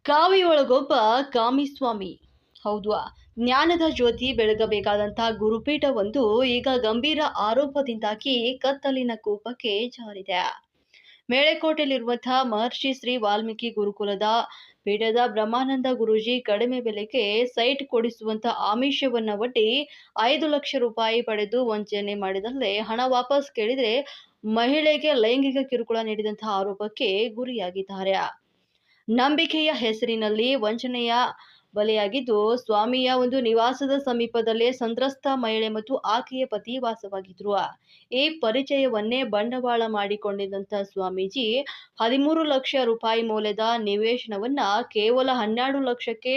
ಕಾವಿಯೊಳಗೊಬ್ಬ ಕಾಮಿಸ್ವಾಮಿ. ಹೌದು, ಜ್ಞಾನದ ಜ್ಯೋತಿ ಬೆಳಗಬೇಕಾದಂತಹ ಗುರುಪೀಠವೊಂದು ಈಗ ಗಂಭೀರ ಆರೋಪದಿಂದಾಗಿ ಕತ್ತಲಿನ ಕೂಪಕ್ಕೆ ಜಾರಿದೆ. ಮೇಳೆಕೋಟೆಯಲ್ಲಿರುವಂತಹ ಮಹರ್ಷಿ ಶ್ರೀ ವಾಲ್ಮೀಕಿ ಗುರುಕುಲದ ಪೀಠದ ಬ್ರಹ್ಮಾನಂದ ಗುರೂಜಿ ಕಡಿಮೆ ಬೆಲೆಗೆ ಸೈಟ್ ಕೊಡಿಸುವಂತ ಆಮಿಷವನ್ನ ಒಡ್ಡಿ 5 ಲಕ್ಷ ರೂಪಾಯಿ ಪಡೆದು ವಂಚನೆ ಮಾಡಿದಲ್ಲೇ ಹಣ ವಾಪಸ್ ಕೇಳಿದ್ರೆ ಮಹಿಳೆಗೆ ಲೈಂಗಿಕ ಕಿರುಕುಳ ನೀಡಿದಂತಹ ಆರೋಪಕ್ಕೆ ಗುರಿಯಾಗಿದ್ದಾರೆ. ನಂಬಿಕೆಯ ಹೆಸರಿನಲ್ಲಿ ವಂಚನೆಯ ಬಲಿಯಾಗಿದ್ದು, ಸ್ವಾಮಿಯ ಒಂದು ನಿವಾಸದ ಸಮೀಪದಲ್ಲೇ ಸಂತ್ರಸ್ತ ಮಹಿಳೆ ಮತ್ತು ಆಕೆಯ ಪತಿ ವಾಸವಾಗಿದ್ರು. ಈ ಪರಿಚಯವನ್ನೇ ಬಂಡವಾಳ ಮಾಡಿಕೊಂಡಿದ್ದಂತ ಸ್ವಾಮೀಜಿ 13 ಲಕ್ಷ ರೂಪಾಯಿ ಮೌಲ್ಯದ ನಿವೇಶನವನ್ನ ಕೇವಲ 12 ಲಕ್ಷಕ್ಕೆ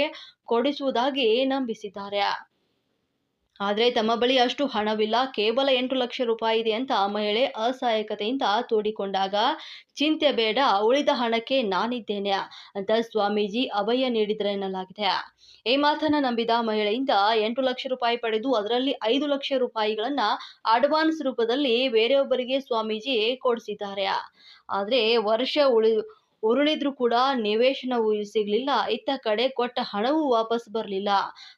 ಕೊಡಿಸುವುದಾಗಿ ನಂಬಿಸಿದ್ದಾರೆ. ಆದರೆ ತಮ್ಮ ಬಳಿ ಅಷ್ಟು ಹಣವಿಲ್ಲ, ಕೇವಲ 8 ಲಕ್ಷ ರೂಪಾಯಿ ಇದೆ ಅಂತ ಮಹಿಳೆ ಅಸಹಾಯಕತೆಯಿಂದ ತೋಡಿಕೊಂಡಾಗ, ಚಿಂತೆ ಬೇಡ, ಉಳಿದ ಹಣಕ್ಕೆ ನಾನಿದ್ದೇನೆ ಅಂತ ಸ್ವಾಮೀಜಿ ಅಭಯ ನೀಡಿದ್ರೆನ್ನಲಾಗಿದೆ. ಈ ಮಾತನ್ನ ನಂಬಿದ ಮಹಿಳೆಯಿಂದ 8 ಲಕ್ಷ ರೂಪಾಯಿ ಪಡೆದು ಅದರಲ್ಲಿ 5 ಲಕ್ಷ ರೂಪಾಯಿಗಳನ್ನ ಅಡ್ವಾನ್ಸ್ ರೂಪದಲ್ಲಿ ಬೇರೆಯೊಬ್ಬರಿಗೆ ಸ್ವಾಮೀಜಿ ಕೊಡಿಸಿದ್ದಾರೆ. ಆದರೆ ವರ್ಷ ಉರುಳಿದ್ರೂ ಕೂಡ ನಿವೇಶನವೂ ಸಿಗ್ಲಿಲ್ಲ. ಇತ್ತ ಕಡೆ ಕೊಟ್ಟ ಹಣವೂ ವಾಪಸ್ ಬರಲಿಲ್ಲ.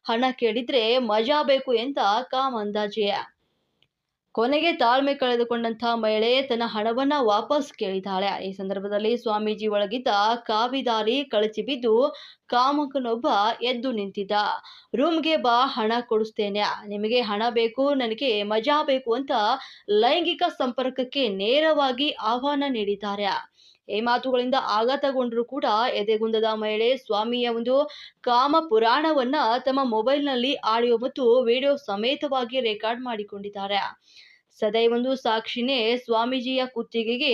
ಹಣ ಕೇಳಿದ್ರೆ ಮಜಾ ಬೇಕು ಅಂತ ಕಾಮಂದಾಜೆ. ಕೊನೆಗೆ ತಾಳ್ಮೆ ಕಳೆದುಕೊಂಡಂತಹ ಮಹಿಳೆ ತನ್ನ ಹಣವನ್ನ ವಾಪಸ್ ಕೇಳಿದ್ದಾಳೆ. ಈ ಸಂದರ್ಭದಲ್ಲಿ ಸ್ವಾಮೀಜಿ ಒಳಗಿದ್ದ ಕಾವಿದಾರಿ ಕಳಚಿ ಬಿದ್ದು ಕಾಮಕನೊಬ್ಬ ಎದ್ದು ನಿಂತಿದ್ದ. ರೂಮ್ಗೆ ಬಾ, ಹಣ ಕೊಡಿಸ್ತೇನೆ, ನಿಮಗೆ ಹಣ ಬೇಕು, ನನಗೆ ಮಜಾ ಬೇಕು ಅಂತ ಲೈಂಗಿಕ ಸಂಪರ್ಕಕ್ಕೆ ನೇರವಾಗಿ ಆಹ್ವಾನ ನೀಡಿದ್ದಾರೆ. ಈ ಮಾತುಗಳಿಂದ ಆಘಾತಗೊಂಡರೂ ಕೂಡ ಎದೆಗುಂದದ ಮಹಿಳೆ ಸ್ವಾಮಿಯ ಒಂದು ಕಾಮ ಪುರಾಣವನ್ನ ತಮ್ಮ ಮೊಬೈಲ್ನಲ್ಲಿ ಆಡಿಯೋ ಮತ್ತು ವಿಡಿಯೋ ಸಮೇತವಾಗಿ ರೆಕಾರ್ಡ್ ಮಾಡಿಕೊಂಡಿದ್ದಾರೆ. ಸದೈ ಒಂದು ಸಾಕ್ಷಿನೇ ಸ್ವಾಮೀಜಿಯ ಕುತ್ತಿಗೆಗೆ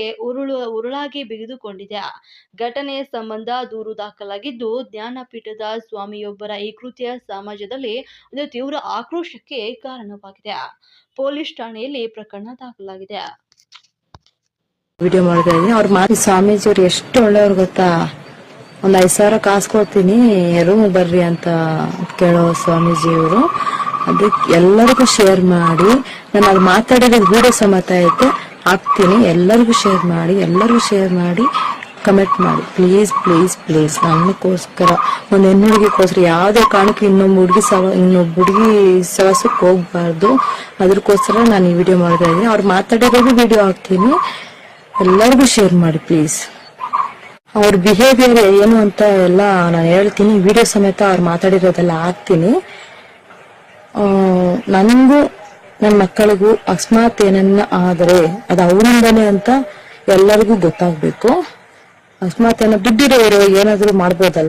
ಉರುಳಾಗಿ ಬಿಗಿದುಕೊಂಡಿದೆ. ಘಟನೆಯ ಸಂಬಂಧ ದೂರು ದಾಖಲಾಗಿದ್ದು, ಜ್ಞಾನಪೀಠದ ಸ್ವಾಮಿಯೊಬ್ಬರ ಈ ಕೃತ್ಯ ಸಮಾಜದಲ್ಲಿ ಒಂದು ತೀವ್ರ ಆಕ್ರೋಶಕ್ಕೆ ಕಾರಣವಾಗಿದೆ. ಪೊಲೀಸ್ ಠಾಣೆಯಲ್ಲಿ ಪ್ರಕರಣ ದಾಖಲಾಗಿದೆ. ವಿಡಿಯೋ ಮಾಡ್ತಾ ಇದ್ದೀನಿ. ಅವ್ರ ಮಾತು ಸ್ವಾಮೀಜಿಯವ್ರು ಎಷ್ಟು ಒಳ್ಳೆಯವ್ರು ಗೊತ್ತಾ. 5,000 ಕಾಸು ಕೊಡ್ತೀನಿ, ರೂಮ್ ಬರ್ರಿ ಅಂತ ಕೇಳೋ ಸ್ವಾಮೀಜಿಯವರು. ಅದಕ್ಕೆ ಎಲ್ಲರಿಗೂ ಶೇರ್ ಮಾಡಿ, ನಾನು ಅದು ಮಾತಾಡಿರೋ ವಿಡಿಯೋ ಸಮೇತ ಐತೆ ಹಾಕ್ತೀನಿ. ಎಲ್ಲರಿಗೂ ಶೇರ್ ಮಾಡಿ ಕಮೆಂಟ್ ಮಾಡಿ ಪ್ಲೀಸ್ ಪ್ಲೀಸ್ ಪ್ಲೀಸ್. ನನ್ನಕ್ಕೋಸ್ಕರ ಒಂದು ಹೆಣ್ಣುಡುಗಿಗೋಸ್ಕರ ಯಾವುದೇ ಕಾರಣಕ್ಕೂ ಇನ್ನೊಬ್ಬ ಹುಡುಗಿ ಸವಾಸಕ್ಕೆ ಹೋಗ್ಬಾರ್ದು. ಅದಕ್ಕೋಸ್ಕರ ನಾನು ಈ ವಿಡಿಯೋ ಮಾಡ್ತಾ ಇದ್ದೀನಿ. ಅವ್ರು ಮಾತಾಡಿರೋದು ವಿಡಿಯೋ ಹಾಕ್ತೀನಿ, ಎಲ್ಲರಿಗೂ ಶೇರ್ ಮಾಡಿ ಪ್ಲೀಸ್. ಅವ್ರ ಬಿಹೇವಿಯರ್ ಏನು ಅಂತ ಎಲ್ಲ ನಾನು ಹೇಳ್ತೀನಿ. ವಿಡಿಯೋ ಸಮೇತ ಅವ್ರು ಮಾತಾಡಿರೋದೆಲ್ಲ ಹಾಕ್ತೀನಿ. ನನಗೂ ನನ್ನ ಮಕ್ಕಳಿಗೂ ಅಕಸ್ಮಾತ್ ಏನನ್ನ ಆದರೆ ಅದು ಅವರಿಂದನೇ ಅಂತ ಎಲ್ಲರಿಗೂ ಗೊತ್ತಾಗ್ಬೇಕು. ಅಕಸ್ಮಾತ್ ಏನೋ ದುಡ್ಡಿರೋರು ಏನಾದ್ರು ಮಾಡ್ಬೋದಲ್ಲ.